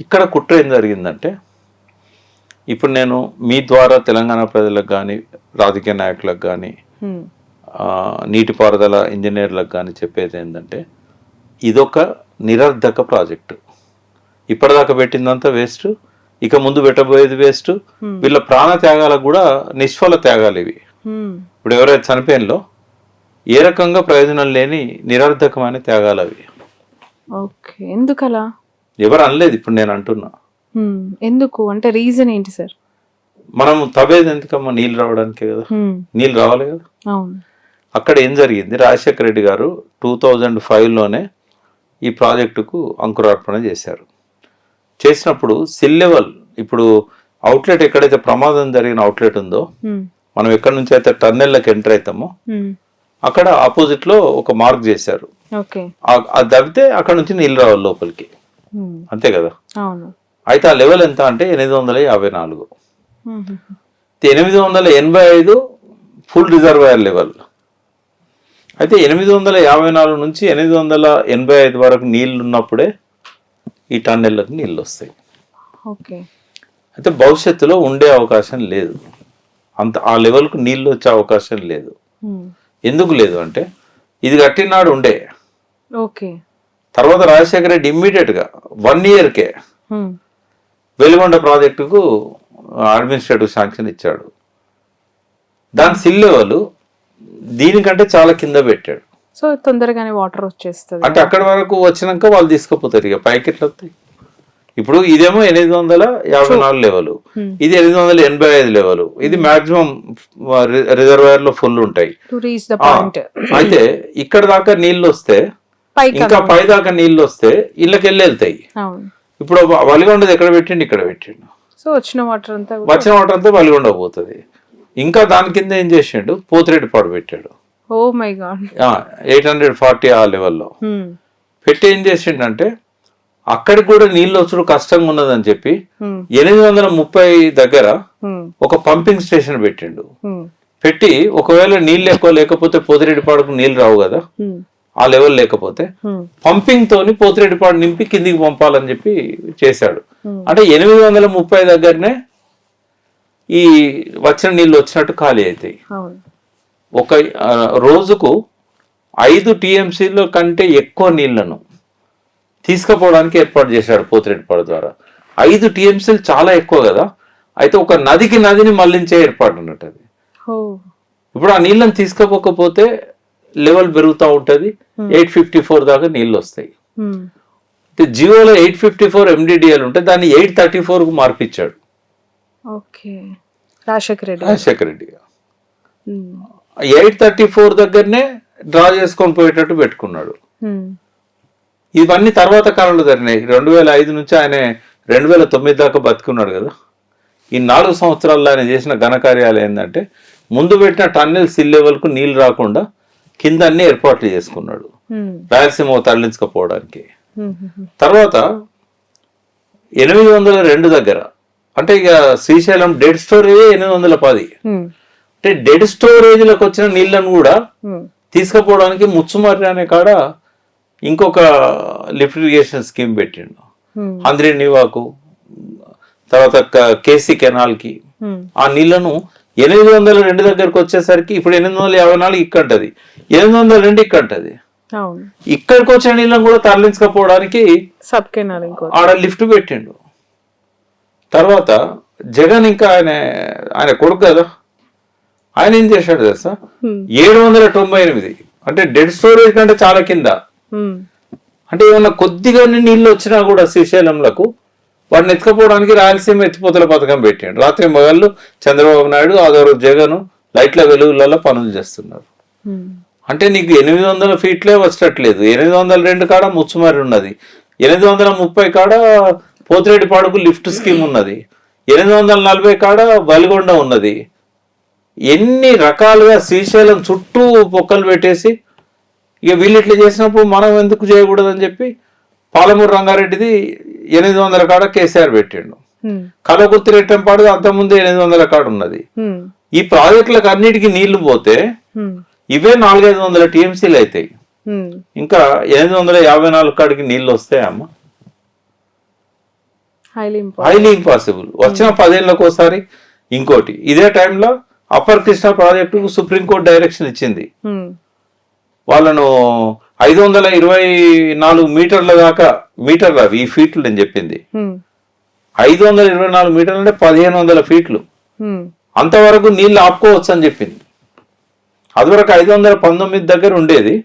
ఇక్కడ కుట్ర ఏం జరిగిందంటే, ఇప్పుడు నేను మీ ద్వారా తెలంగాణ ప్రజలకు కానీ, రాజకీయ నాయకులకు కానీ, నీటిపారుదల ఇంజనీర్లకు కానీ చెప్పేది ఏంటంటే, ఇదొక నిరర్ధక ప్రాజెక్టు. ఇప్పటిదాకా పెట్టిందంతా వేస్ట్, ఇక ముందు పెట్టబోయేది వేస్ట్. వీళ్ళ ప్రాణ త్యాగాలకు కూడా నిష్ఫల త్యాగాలు ఇవి. ఇప్పుడు ఎవరైతే చనిపోయినలో ఏ రకంగా ప్రయోజనం లేని నిరర్ధకమైన త్యాగాలు అవి. ఎందుకలా ఎవరు అనలేదు, ఇప్పుడు నేను అంటున్నా. ఎందుకు అంటే రీజన్ ఏంటి సార్? మనం తవ్వేది ఎందుకమ్మా? నీళ్ళు రావడానికే కదా, నీళ్ళు రావాలి కదా. అక్కడ ఏం జరిగింది, రాజశేఖర రెడ్డి గారు 2005లోనే ఈ ప్రాజెక్టుకు అంకురార్పణ చేశారు. చేసినప్పుడు సిల్ లెవెల్, ఇప్పుడు అవుట్లెట్ ఎక్కడైతే ప్రమాదం జరిగిన అవుట్లెట్ ఉందో, మనం ఎక్కడి నుంచి అయితే టన్నెల్లోకి ఎంటర్ అవుతామో అక్కడ ఆపోజిట్ లో ఒక మార్క్ చేశారు. అది తవ్వితే అక్కడ నుంచి నీళ్ళు రావాలి లోపలికి, అంతే కదా. అయితే ఆ లెవెల్ ఎంత అంటే 854. 885 ఫుల్ రిజర్వాయర్ లెవెల్. అయితే 854 నుంచి 885 వరకు నీళ్లు ఉన్నప్పుడే ఈ టన్నెళ్ళకు నీళ్ళు వస్తాయి. అయితే భవిష్యత్తులో ఉండే అవకాశం లేదు, అంత ఆ లెవెల్కు నీళ్ళు వచ్చే అవకాశం లేదు. ఎందుకు లేదు అంటే, ఇది కట్టినాడు ఉండే. తర్వాత రాజశేఖర రెడ్డి ఇమ్మీడియట్ గా 1 yearకే వెలిగొండ ప్రాజెక్టుకు అడ్మినిస్ట్రేటివ్ శాంక్షన్ ఇచ్చాడు. దాని సిల్ లెవెల్ దీనికంటే చాలా కింద పెట్టాడు. సో తొందరగానే వాటర్ వచ్చేస్తుంది. అంటే అక్కడి వరకు వచ్చినాక వాళ్ళు తీసుకుపోతారు, ఇక పైకి ఎట్లా వస్తాయి. ఇప్పుడు ఇదేమో 854 లెవెల్, ఇది 885 లెవెల్. ఇది మాక్సిమం రిజర్వాయర్ లో ఫుల్ ఉంటాయి. అయితే ఇక్కడ దాకా నీళ్లు వస్తే, ఇంకా పై దాకా నీళ్లు వస్తే ఇళ్ళకి వెళ్తాయి. ఇప్పుడు వలిగొండది ఎక్కడ పెట్టిండు, ఇక్కడ పెట్టిండు. సో వచ్చిన వాటర్ అంతా వలిగొండ పోతుంది. ఇంకా దాని కింద ఏం చేసిండు, పోతిరెడ్డిపాడు పెట్టాడు. 840 ఆ లెవెల్లో పెట్టి ఏం చేసిండంటే, అక్కడికి కూడా నీళ్ళు వచ్చుడు కష్టంగా ఉన్నదని చెప్పి 830 దగ్గర ఒక పంపింగ్ స్టేషన్ పెట్టిండు. పెట్టి ఒకవేళ నీళ్ళు ఎక్కువ లేకపోతే పోతిరెడ్డిపాడుకు నీళ్ళు రావు కదా, ఆ లెవెల్ లేకపోతే పంపింగ్ తోని పోతిరెడ్డిపాడు నింపి కిందికి పంపాలని చెప్పి చేశాడు. అంటే 830 దగ్గరనే ఈ వచ్చిన నీళ్ళు వచ్చినట్టు ఖాళీ అవుతాయి. ఒక రోజుకు 5 TMCల కంటే ఎక్కువ నీళ్లను తీసుకుపోవడానికి ఏర్పాటు చేశాడు పోతిరెడ్డిపాడు ద్వారా. 5 TMCలు చాలా ఎక్కువ కదా. అయితే ఒక నదిని మళ్లించే ఏర్పాటు అన్నట్టు అది. ఇప్పుడు ఆ నీళ్ళని తీసుకుపోకపోతే లెవెల్ పెరుగుతూ ఉంటది. 854 దాకా నీళ్ళు వస్తాయి. జియోలో 854 MDDL ఉంటే దాన్ని 834 కు మార్పిచ్చాడు రాజశేఖర రెడ్డి. 834 దగ్గరనే డ్రా చేసుకొని పోయేటట్టు పెట్టుకున్నాడు. ఇవన్నీ తర్వాత కాలంలో జరిగినాయి. 2005 నుంచి ఆయన 2009 దాకా బతుకున్నాడు కదా. ఈ 4 సంవత్సరాల్లో ఆయన చేసిన ఘనకార్యాలు ఏంటంటే, ముందు పెట్టిన టన్నెల్ సిల్ లెవెల్ కు నీళ్లు రాకుండా కింద అన్ని ఏర్పాట్లు చేసుకున్నాడు రాయలసీమ తరలించకపోవడానికి. తర్వాత 802 దగ్గర, అంటే ఇక శ్రీశైలం డెడ్ స్టోరేజ్ 810. అంటే డెడ్ స్టోరేజ్ లకు వచ్చిన నీళ్లను కూడా తీసుకుపోవడానికి ముచ్చుమర్రి అనే కాడ ఇంకొక లిఫ్ట్ ఇరిగేషన్ స్కీమ్ పెట్టిండు. హంద్రి నివాకు, తర్వాత కేసీ కెనాల్ కి ఆ నీళ్లను 802 దగ్గరకు వచ్చేసరికి ఇప్పుడు 854 ఇక్కంటది, 802 ఇక్కంటది. ఇక్కడికి వచ్చిన నీళ్ళను కూడా తరలించకపోవడానికి ఆడ లిఫ్ట్ పెట్టిండు. తర్వాత జగన్ ఇంకా ఆయన కొడుకు కదా, ఆయన ఏం చేశాడు తెలుసా, 798 అంటే డెడ్ స్టోరేజ్ కంటే చాలా కింద. అంటే ఏమన్నా కొద్దిగా నీళ్ళు వచ్చినా కూడా శ్రీశైలంలకు వాటిని ఎత్తుకపోవడానికి రాయలసీమ ఎత్తిపోతల పథకం పెట్టాడు. రాత్రి మగళ్ళు చంద్రబాబు నాయుడు, ఆదోరు జగన్ లైట్ల వెలుగులలో పనులు చేస్తున్నారు. అంటే నీకు 800 ఫీట్లే వచ్చేటట్లేదు. 802 కాడ ముచ్చుమర్రి ఉన్నది, 830 కాడ పోతిరెడ్డిపాడుకు లిఫ్ట్ స్కీమ్ ఉన్నది, 840 కాడ వలిగొండ ఉన్నది. ఎన్ని రకాలుగా శ్రీశైలం చుట్టూ పొక్కలు పెట్టేసి ఇక వీళ్ళు ఇట్లా చేసినప్పుడు మనం ఎందుకు చేయకూడదని చెప్పి పాలమూరు రంగారెడ్డిది 800 కాడ కేసీఆర్ పెట్టిండు. కలకుర్తి రెట్టంపాడు అంతకుముందు 800 కాడ ఉన్నది. ఈ ప్రాజెక్టులకు అన్నిటికీ నీళ్లు పోతే ఇవే 400-500 TMCలు అవుతాయి. ఇంకా 854 కాడికి నీళ్లు వస్తాయమ్మా. Highly impossible. వచ్చిన 10 ఏళ్ళకి ఒకసారి ఇంకోటి. ఇదే టైంలో upper Krishna project supreme court direction ఇచ్చింది. వాళ్ళను 524 మీటర్ల దాకా, మీటర్లు అవి, ఈ ఫీట్లు నేను చెప్పింది 524 మీటర్లు అంటే 1500 ఫీట్లు అంతవరకు నీళ్లు ఆపుకోవచ్చు అని చెప్పింది. అదివరకు 519 దగ్గర ఉండేది.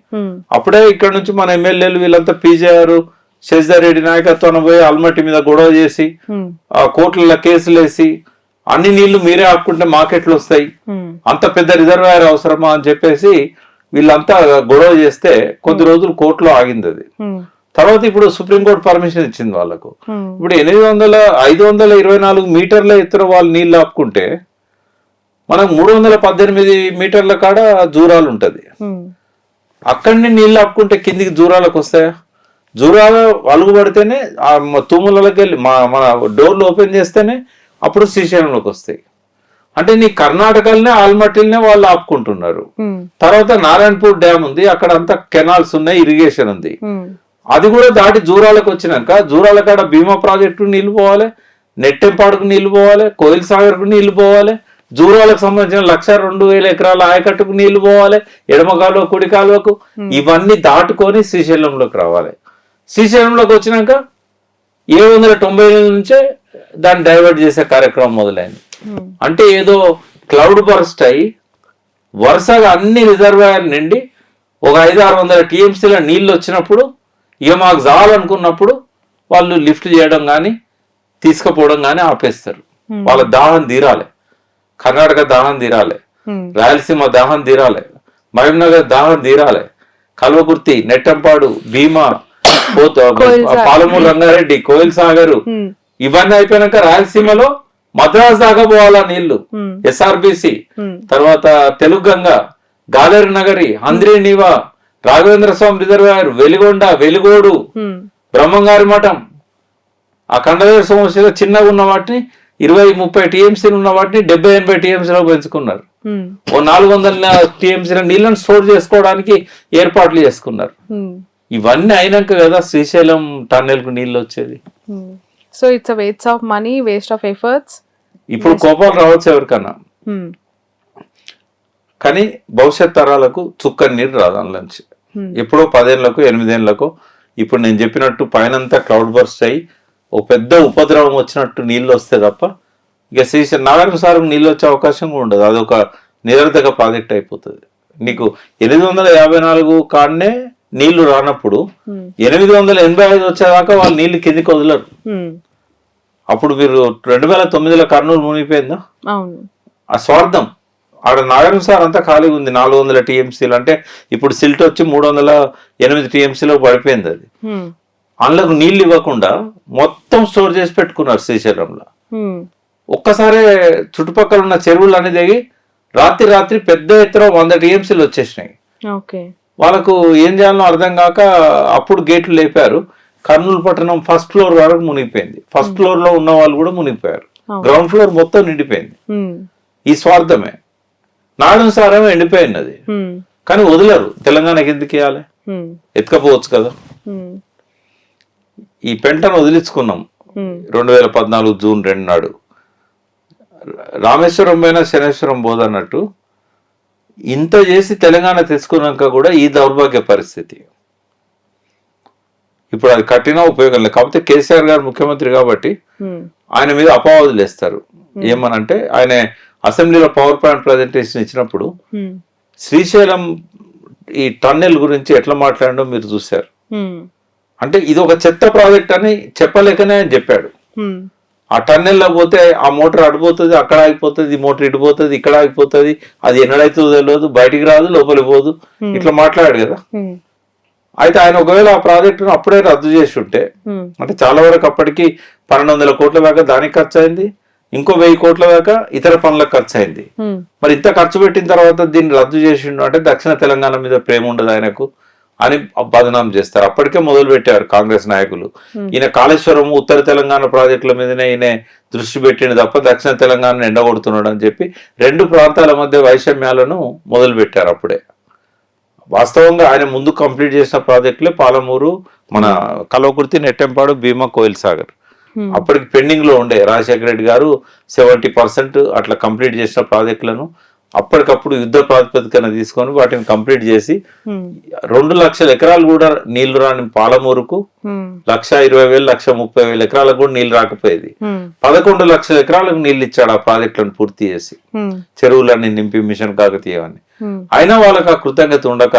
అప్పుడే ఇక్కడ నుంచి మన ఎమ్మెల్యేలు వీళ్ళంతా పీజేఆర్, శశిధర్ రెడ్డి నాయకత్వాన్ని పోయి ఆల్మట్టి మీద గొడవ చేసి ఆ కోర్టులలో కేసులు వేసి అన్ని నీళ్లు మీరే ఆపుకుంటే మార్కెట్లు వస్తాయి, అంత పెద్ద రిజర్వాయర్ అవసరమా అని చెప్పేసి వీళ్ళంతా గొడవ చేస్తే కొద్ది రోజులు కోర్టులో ఆగింది అది. తర్వాత ఇప్పుడు సుప్రీంకోర్టు పర్మిషన్ ఇచ్చింది వాళ్ళకు. ఇప్పుడు 524 మీటర్ల ఎత్తున వాళ్ళు నీళ్లు ఆపుకుంటే మనకు 318 మీటర్ల కాడ జూరాలు ఉంటది. అక్కడిని నీళ్లు ఆపుకుంటే కిందికి జూరాలకు వస్తాయా? జూరాల అలుగు పడితేనే తుమ్ములకి వెళ్ళి మన డోర్లు ఓపెన్ చేస్తేనే అప్పుడు శ్రీశైలంలోకి వస్తాయి. అంటే నీ కర్ణాటకలోనే ఆల్మట్టిల్నే వాళ్ళు ఆపుకుంటున్నారు. తర్వాత నారాయణపూర్ డ్యామ్ ఉంది, అక్కడ అంతా కెనాల్స్ ఉన్నాయి, ఇరిగేషన్ ఉంది. అది కూడా దాటి జూరాలకు వచ్చినాక జూరాల కాడ భీమా ప్రాజెక్టు నీళ్లు పోవాలి, నెట్టెంపాడుకు నీళ్లు పోవాలి, కోయిల్ సాగర్కు నీళ్లు పోవాలి, జూరాలకు సంబంధించిన 1,02,000 ఎకరాల ఆయకట్టుకు నీళ్లు పోవాలి, ఎడమ కాలువ కుడి కాలువకు, ఇవన్నీ దాటుకొని శ్రీశైలంలోకి రావాలి. శ్రీశైలంలోకి వచ్చినాక 798 నుంచే దాన్ని డైవర్ట్ చేసే కార్యక్రమం మొదలైంది. అంటే ఏదో క్లౌడ్ బర్స్ట్ అయి వరుసగా అన్ని రిజర్వాయర్ నిండి ఒక 500-600 టీఎంసీల నీళ్లు వచ్చినప్పుడు ఇక మాకు చాలనుకున్నప్పుడు వాళ్ళు లిఫ్ట్ చేయడం కానీ తీసుకుపోవడం కానీ ఆపేస్తారు. వాళ్ళ దాహం తీరాలి, కర్ణాటక దాహం తీరాలి, రాయలసీమ దాహం తీరాలి, మహబూబ్నగర్ దాహం తీరాలి, కల్వకుర్తి, నెట్టంపాడు, భీమా, పాలమూరు రంగారెడ్డి, కోయిల్ సాగర్ ఇవన్నీ అయిపోయినాక రాయలసీమలో మద్రాసు దాకా పోవాలా నీళ్లు, ఎస్ఆర్బిసి, తర్వాత తెలుగంగ, గాలేరు నగరి, హంద్రీ నీవా, రాఘవేంద్ర స్వామి రిజర్వాయర్, వెలిగొండ, వెలుగోడు, బ్రహ్మంగారి మఠం, ఆ కండవేరు సమస్యలో చిన్నగా ఉన్న వాటిని 20-30 టీఎంసీలు ఉన్న వాటిని 70-80 టీఎంసీలో పెంచుకున్నారు. ఓ 400 టీఎంసీల నీళ్ళని స్టోర్ చేసుకోవడానికి ఏర్పాట్లు చేసుకున్నారు. ఇవన్నీ అయినాక కదా శ్రీశైలం టన్నెల్ కు నీళ్ళు వచ్చేది. So it's waste of money, waste of efforts. ఇప్పుడు కోపాలు రావచ్చు ఎవరికన్నా, కానీ భవిష్యత్ తరాలకు చుక్కని నీరు రాదు అందులోంచి. ఎప్పుడో 10 ఏళ్లకు 8 ఏళ్లకు ఇప్పుడు నేను చెప్పినట్టు పైనంతా క్లౌడ్ బర్స్ట్ అయ్యి ఓ పెద్ద ఉపద్రవం వచ్చినట్టు నీళ్ళు వస్తే తప్ప ఇక శ్రీశైలం నాగార్జున సాగర్కు నీళ్ళు వచ్చే అవకాశం కూడా ఉండదు. అదొక నిరర్ధక ప్రాజెక్ట్ అయిపోతుంది. నీకు 854 కాడనే నీళ్లు రానప్పుడు 885 వచ్చేదాకా వాళ్ళు నీళ్లు కిందికి వదలరు. అప్పుడు మీరు 2009లో కర్నూలు మునిగిపోయిందా? ఆ స్వార్థం. ఆడ నాగార్జున సాగర్ అంతా ఖాళీగా ఉంది, 400 టీఎంసీలు. అంటే ఇప్పుడు సిల్ట్ వచ్చి 308 టీఎంసీలో పడిపోయింది. అది అందులోకి నీళ్లు ఇవ్వకుండా మొత్తం స్టోర్ చేసి పెట్టుకున్నారు శ్రీశైలంలో. ఒక్కసారే చుట్టుపక్కల ఉన్న చెరువులు అన్ని దిగి రాత్రి పెద్ద ఎత్తున 100 టీఎంసీలు వచ్చేసినాయి. వాళ్ళకు ఏం చేయాలో అర్థం కాక అప్పుడు గేట్లు లేపారు. కర్నూలు పట్టణం ఫస్ట్ ఫ్లోర్ వరకు మునిగిపోయింది. ఫస్ట్ ఫ్లోర్ లో ఉన్న వాళ్ళు కూడా మునిగిపోయారు. గ్రౌండ్ ఫ్లోర్ మొత్తం నిండిపోయింది. ఈ స్వార్థమే. నాగార్జున సాగర్ ఎండిపోయింది అది, కానీ వదిలేరు. తెలంగాణకి ఎందుకు ఇవ్వాలి? ఎత్తుకపోవచ్చు కదా. ఈ పెంటను వదిలించుకున్నాం 2014 జూన్ 2 నాడు. రామేశ్వరం పైన శనేశ్వరం బోధన్నట్టు ఇంత చేసి తెలంగాణ తెచ్చుకున్నాక కూడా ఈ దౌర్భాగ్య పరిస్థితి. ఇప్పుడు అది కట్టినా ఉపయోగం లేదు. కాకపోతే కేసీఆర్ గారు ముఖ్యమంత్రి కాబట్టి ఆయన మీద అపవాదులు వేస్తారు. ఏమనంటే ఆయన అసెంబ్లీలో పవర్ పాయింట్ ప్రజెంటేషన్ ఇచ్చినప్పుడు శ్రీశైలం ఈ టన్నెల్ గురించి ఎట్లా మాట్లాడడం మీరు చూశారు. అంటే ఇది ఒక చెత్త ప్రాజెక్ట్ అని చెప్పలేకనే ఆయన చెప్పాడు. ఆ టన్నెల్లో పోతే ఆ మోటార్ అడిపోతుంది, అక్కడ ఆగిపోతుంది, ఈ మోటార్ ఇడిపోతుంది, ఇక్కడ ఆగిపోతుంది, అది ఎన్నడైతుందో తెలియదు, బయటికి రాదు, లోపలికి పోదు, ఇట్లా మాట్లాడాడు కదా. అయితే ఆయన ఒకవేళ ఆ ప్రాజెక్టును అప్పుడే రద్దు చేసి ఉంటే, అంటే చాలా వరకు అప్పటికి 1200 కోట్ల దాకా దానికి ఖర్చు అయింది, ఇంకో 1000 కోట్ల దాకా ఇతర పనులకు ఖర్చు అయింది. మరి ఇంత ఖర్చు పెట్టిన తర్వాత దీన్ని రద్దు చేసిండు అంటే దక్షిణ తెలంగాణ మీద ప్రేమ ఉండదు ఆయనకు అని బదనాం చేస్తారు. అప్పటికే మొదలు పెట్టారు కాంగ్రెస్ నాయకులు. ఈయన కాళేశ్వరం, ఉత్తర తెలంగాణ ప్రాజెక్టుల మీదనే ఈయన దృష్టి పెట్టింది తప్ప దక్షిణ తెలంగాణను ఎండగొడుతున్నాడు అని చెప్పి 2 ప్రాంతాల మధ్య వైషమ్యాలను మొదలు పెట్టారు అప్పుడే. వాస్తవంగా ఆయన ముందు కంప్లీట్ చేసిన ప్రాజెక్టులే పాలమూరు, మన కల్వకుర్తి, నెట్టెంపాడు, భీమా, కోయిల్ సాగర్. అప్పటికి పెండింగ్ లో ఉండే రాజశేఖర రెడ్డి గారు 70% అట్లా కంప్లీట్ చేసిన ప్రాజెక్టులను అప్పటికప్పుడు యుద్ధ ప్రాతిపదికన తీసుకొని వాటిని కంప్లీట్ చేసి 2 లక్షల ఎకరాలు కూడా నీళ్లు రాని పాలమూరుకు 1,20,000 1,30,000 ఎకరాలకు కూడా నీళ్లు రాకపోయేది. 11 లక్షల ఎకరాలకు నీళ్లు ఇచ్చాడు ఆ ప్రాజెక్టులను పూర్తి చేసి, చెరువులన్నీ నింపి మిషన్ కాకతీయమని. అయినా వాళ్ళకి ఆ కృతజ్ఞత ఉండక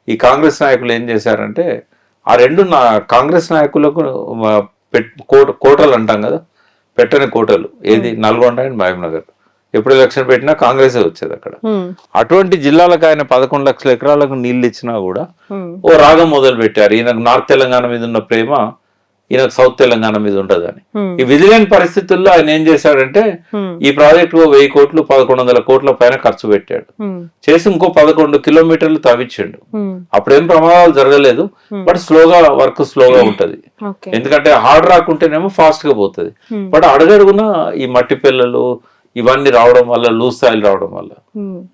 ఈ కాంగ్రెస్ నాయకులు ఏం చేశారంటే ఆ రెండు కాంగ్రెస్ నాయకులకు కోటలు అంటాం కదా, పెట్టని కోటలు, ఏది నల్గొండ అండ్ మహబూబ్నగర్, ఎప్పుడు ఎలక్షన్ పెట్టినా కాంగ్రెసే వచ్చేది అక్కడ. అటువంటి జిల్లాలకు ఆయన 11 లక్షల ఎకరాలకు నీళ్లు ఇచ్చినా కూడా ఓ రాగం మొదలు పెట్టారు, ఈయనకు నార్త్ తెలంగాణ మీద ఉన్న ప్రేమ ఈయనకు సౌత్ తెలంగాణ మీద ఉండదని. ఈ విధిలేని పరిస్థితుల్లో ఆయన ఏం చేశాడంటే ఈ ప్రాజెక్టు 1000 కోట్లు 1,100 కోట్ల పైన ఖర్చు పెట్టాడు, చేసి ఇంకో 11 కిలోమీటర్లు తవ్వించాడు. అప్పుడేం ప్రమాదాలు జరగలేదు, బట్ వర్క్ స్లోగా ఉంటది, ఎందుకంటే హార్డ్ రాకుంటేనేమో ఫాస్ట్ గా పోతుంది. బట్ అడుగడుగున ఈ మట్టి పిల్లలు ఇవన్నీ రావడం వల్ల, లూజ్ సాయిల్ రావడం వల్ల